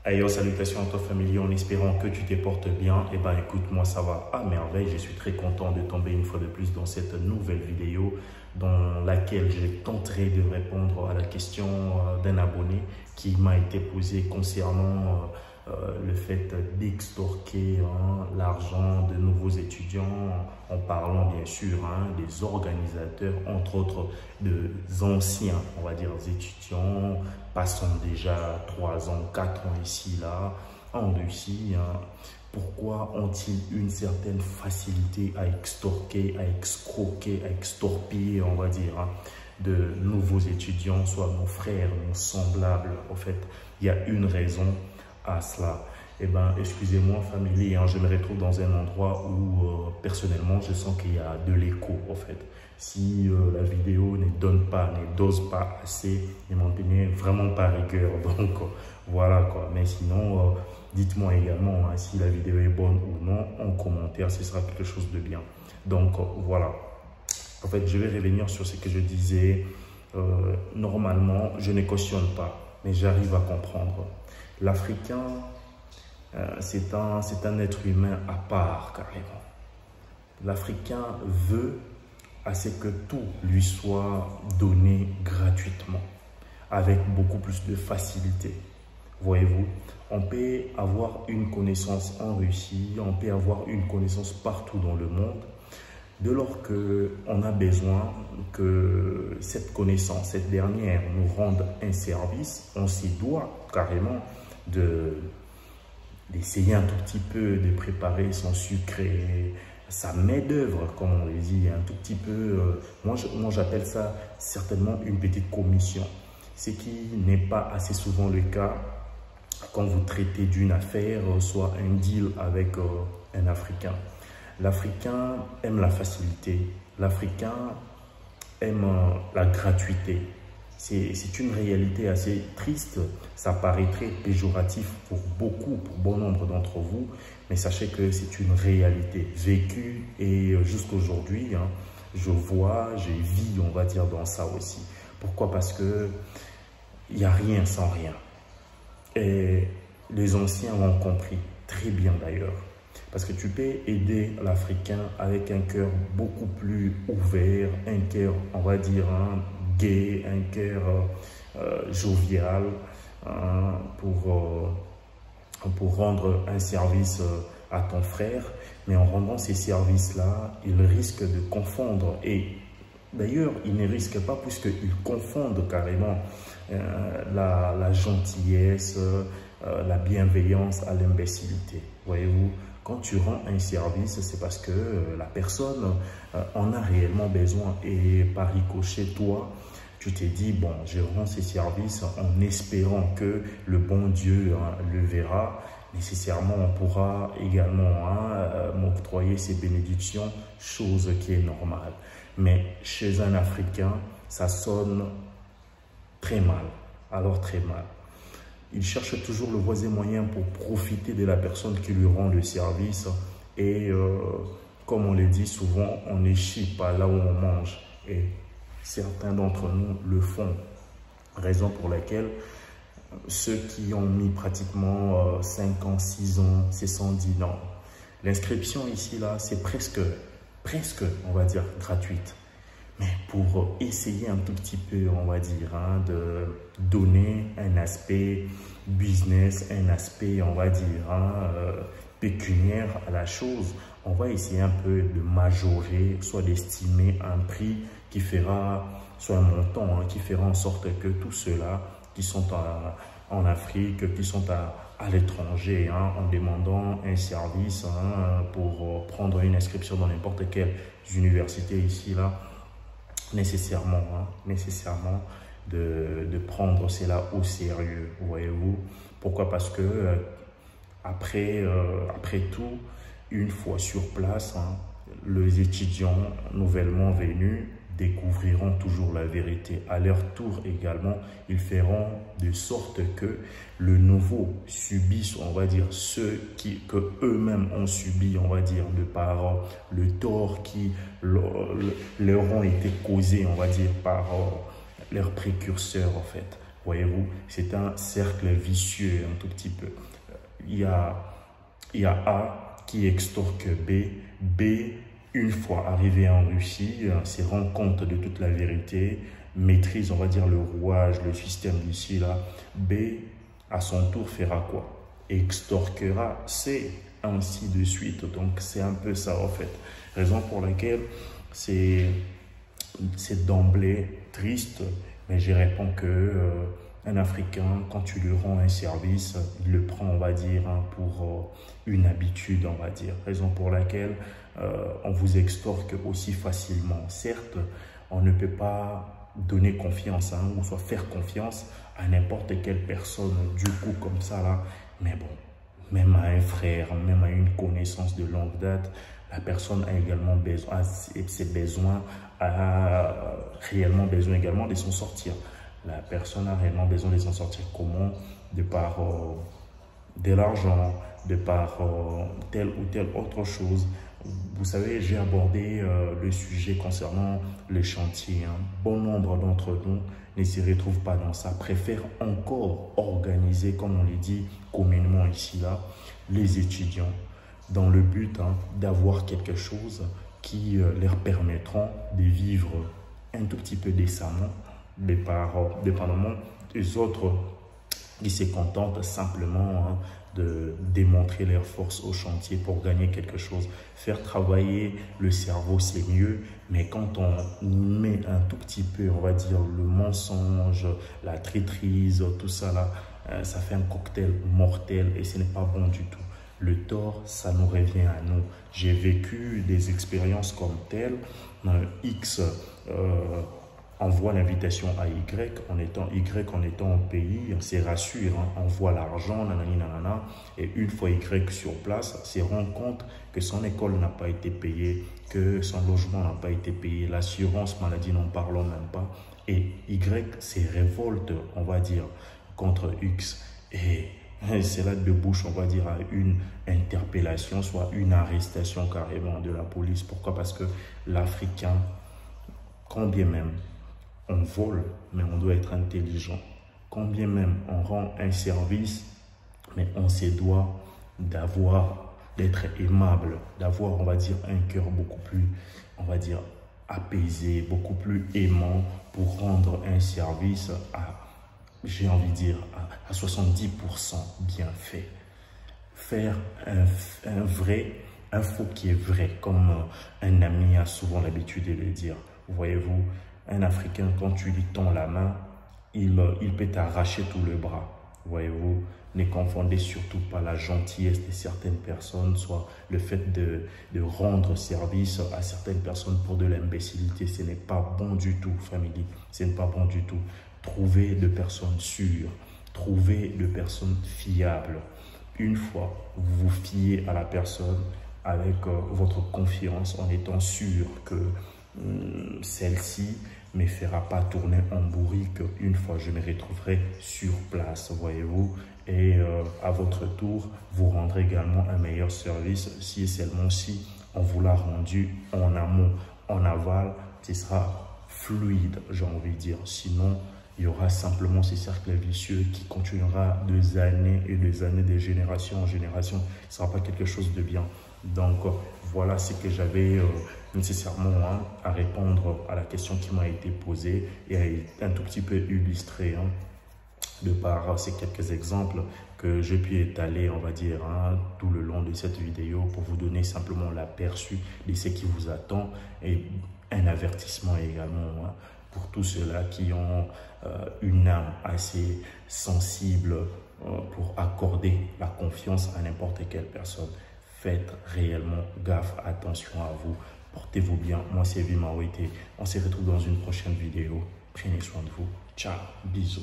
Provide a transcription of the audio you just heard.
Ayo, salutations à toi famille, en espérant que tu te portes bien. Eh ben écoute, moi ça va à merveille. Je suis très content de tomber une fois de plus dans cette nouvelle vidéo dans laquelle je tenterai de répondre à la question d'un abonné qui m'a été posée concernant le fait d'extorquer l'argent de nouveaux étudiants en parlant bien sûr des organisateurs, entre autres des anciens, on va dire, étudiants passant déjà 3 ans, 4 ans ici, là, en Russie. Pourquoi ont-ils une certaine facilité à extorquer, à escroquer, à extorpiller, on va dire, de nouveaux étudiants, soit nos frères, nos semblables? En fait, il y a une raison à cela. Eh bien, excusez-moi, famille, je me retrouve dans un endroit où, personnellement, je sens qu'il y a de l'écho, en fait. Si la vidéo ne donne pas, ne dose pas assez, ne m'en tenez vraiment pas rigueur. Donc, voilà quoi. Mais sinon, dites-moi également si la vidéo est bonne ou non en commentaire, ce sera quelque chose de bien. Donc, voilà. En fait, je vais revenir sur ce que je disais. Normalement, je ne cautionne pas, mais j'arrive à comprendre. L'Africain, c'est un être humain à part, carrément. L'Africain veut à ce que tout lui soit donné gratuitement, avec beaucoup plus de facilité. Voyez-vous, on peut avoir une connaissance en Russie, on peut avoir une connaissance partout dans le monde. Dès lors qu'on a besoin que cette connaissance, cette dernière, nous rende un service, on s'y doit carrément d'essayer un tout petit peu de préparer son sucre et sa main-d'œuvre, comme on le dit, un tout petit peu. Moi j'appelle ça certainement une petite commission. Ce qui n'est pas assez souvent le cas quand vous traitez d'une affaire, soit un deal avec un Africain. L'Africain aime la facilité, l'Africain aime la gratuité. C'est une réalité assez triste, ça paraîtrait péjoratif pour beaucoup, pour bon nombre d'entre vous, mais sachez que c'est une réalité vécue et jusqu'aujourd'hui, je vois, je vis, on va dire, dans ça aussi. Pourquoi? Parce que il n'y a rien sans rien. Et les anciens l'ont compris, très bien d'ailleurs. Parce que tu peux aider l'Africain avec un cœur beaucoup plus ouvert, un cœur, on va dire, gai, un cœur jovial, pour rendre un service à ton frère. Mais en rendant ces services-là, il risque de confondre. Et d'ailleurs, il ne risque pas puisqu'il confondent carrément la gentillesse, la bienveillance à l'imbécilité. Voyez-vous? Quand tu rends un service, c'est parce que la personne en a réellement besoin. Et par ricochet, toi, tu t'es dit, bon, je rends ces services en espérant que le bon Dieu le verra. Nécessairement, on pourra également m'octroyer ses bénédictions, chose qui est normale. Mais chez un Africain, ça sonne très mal, alors très mal. Il cherche toujours le voisin moyen pour profiter de la personne qui lui rend le service. Et comme on le dit souvent, on ne chie pas là où on mange. Et certains d'entre nous le font. Raison pour laquelle ceux qui ont mis pratiquement 5 ans, 6 ans, se sont dit non. L'inscription ici, là, c'est presque, on va dire, gratuite. Mais pour essayer un tout petit peu, on va dire, de donner un aspect business, un aspect, on va dire, pécuniaire à la chose, on va essayer un peu de majorer, soit d'estimer un prix qui fera, soit un montant, qui fera en sorte que tous ceux-là qui sont en Afrique, qui sont à l'étranger, en demandant un service pour prendre une inscription dans n'importe quelle université ici, là, nécessairement de prendre cela au sérieux, voyez-vous. Pourquoi? Parce que après tout, une fois sur place, les étudiants nouvellement venus découvriront toujours la vérité. À leur tour également, ils feront de sorte que le nouveau subisse, on va dire, ceux que eux-mêmes ont subi, on va dire, de par le tort qui leur ont été causés, on va dire, par leurs précurseurs, en fait. Voyez-vous, c'est un cercle vicieux un tout petit peu. Il y a A qui extorque B. B, une fois arrivé en Russie, se rend compte de toute la vérité, maîtrise, on va dire, le rouage, le système d'ici là. B, à son tour, fera quoi? Extorquera C, ainsi de suite. Donc, c'est un peu ça, en fait. Raison pour laquelle c'est d'emblée triste, mais je réponds que un Africain, quand tu lui rends un service, il le prend, on va dire, pour une habitude, on va dire. Raison pour laquelle on vous extorque aussi facilement. Certes, on ne peut pas donner confiance, ou soit faire confiance à n'importe quelle personne du coup comme ça là, mais bon, même à un frère, même à une connaissance de longue date, la personne a également besoin, a réellement besoin également de s'en sortir. La personne a réellement besoin de s'en sortir. Comment? De par de l'argent, de par telle ou telle autre chose. Vous savez, j'ai abordé le sujet concernant les chantiers. Bon nombre d'entre nous ne s'y retrouvent pas dans ça, préfèrent encore organiser, comme on le dit communément ici, là, les étudiants, dans le but d'avoir quelque chose qui leur permettront de vivre un tout petit peu décemment, dépendamment des autres qui se contentent simplement de démontrer leur force au chantier pour gagner quelque chose. Faire travailler le cerveau, c'est mieux, mais quand on met un tout petit peu, on va dire, le mensonge, la traîtrise, tout ça là, ça fait un cocktail mortel et ce n'est pas bon du tout. Le tort, ça nous revient à nous. J'ai vécu des expériences comme telles. X envoie l'invitation à Y en étant au pays, on se rassure, envoie l'argent, nanani nanana, et une fois Y sur place, se rend compte que son école n'a pas été payée, que son logement n'a pas été payé, l'assurance maladie n'en parlons même pas, et Y se révolte, on va dire, contre X, et c'est là de bouche, on va dire, à une interpellation, soit une arrestation carrément de la police. Pourquoi? Parce que l'Africain, quand bien même on vole, mais on doit être intelligent. Quand bien même on rend un service, mais on se doit d'être aimable, d'avoir, on va dire, un cœur beaucoup plus, on va dire, apaisé, beaucoup plus aimant pour rendre un service à, j'ai envie de dire, à 70% bien fait. Faire un faux qui est vrai, comme un ami a souvent l'habitude de le dire. Voyez-vous, un Africain, quand tu lui tends la main, il peut t'arracher tout le bras. Voyez-vous, ne confondez surtout pas la gentillesse de certaines personnes, soit le fait de rendre service à certaines personnes pour de l'imbécilité. Ce n'est pas bon du tout, famille. Ce n'est pas bon du tout. Trouvez de personnes sûres, trouvez de personnes fiables. Une fois, vous vous fiez à la personne avec votre confiance en étant sûr que celle-ci ne me fera pas tourner en bourrique une fois je me retrouverai sur place, voyez-vous, et à votre tour, vous rendrez également un meilleur service si et seulement si on vous l'a rendu en amont, en aval, ce sera fluide, j'ai envie de dire. Sinon, il y aura simplement ce cercle vicieux qui continuera des années et des années, de génération en génération. Ce ne sera pas quelque chose de bien. Donc, voilà ce que j'avais nécessairement à répondre à la question qui m'a été posée et un tout petit peu illustré de par ces quelques exemples que j'ai pu étaler, on va dire, tout le long de cette vidéo pour vous donner simplement l'aperçu de ce qui vous attend et un avertissement également pour tous ceux-là qui ont une âme assez sensible pour accorder la confiance à n'importe quelle personne. Faites réellement gaffe, attention à vous. Portez-vous bien. Moi, c'est Vimaorité. On se retrouve dans une prochaine vidéo. Prenez soin de vous. Ciao. Bisous.